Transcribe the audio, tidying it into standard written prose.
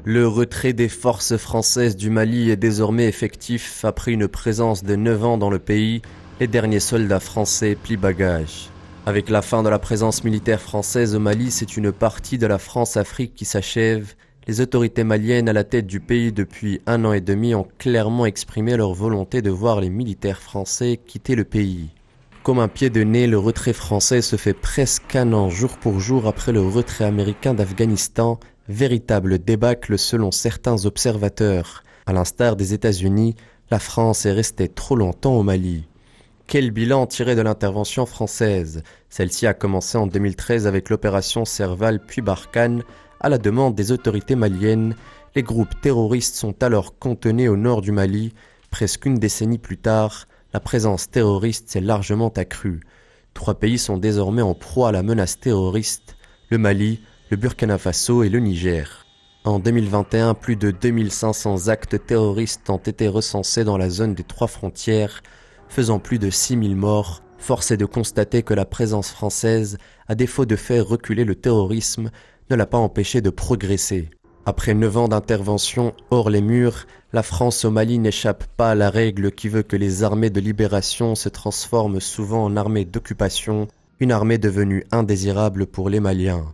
Le retrait des forces françaises du Mali est désormais effectif après une présence de 9 ans dans le pays. Les derniers soldats français plient bagages. Avec la fin de la présence militaire française au Mali, c'est une partie de la France-Afrique qui s'achève. Les autorités maliennes à la tête du pays depuis 1 an et demi ont clairement exprimé leur volonté de voir les militaires français quitter le pays. Comme un pied de nez, le retrait français se fait presque 1 an jour pour jour après le retrait américain d'Afghanistan, véritable débâcle selon certains observateurs. À l'instar des États-Unis, la France est restée trop longtemps au Mali. Quel bilan tirer de l'intervention française? Celle-ci a commencé en 2013 avec l'opération Serval puis Barkhane. À la demande des autorités maliennes, les groupes terroristes sont alors contenus au nord du Mali. Presque une décennie plus tard, la présence terroriste s'est largement accrue. 3 pays sont désormais en proie à la menace terroriste, le Mali, le Burkina Faso et le Niger. En 2021, plus de 2500 actes terroristes ont été recensés dans la zone des 3 frontières, faisant plus de 6000 morts. Force est de constater que la présence française, à défaut de faire reculer le terrorisme, ne l'a pas empêché de progresser. Après 9 ans d'intervention hors les murs, la France au Mali n'échappe pas à la règle qui veut que les armées de libération se transforment souvent en armées d'occupation, une armée devenue indésirable pour les Maliens.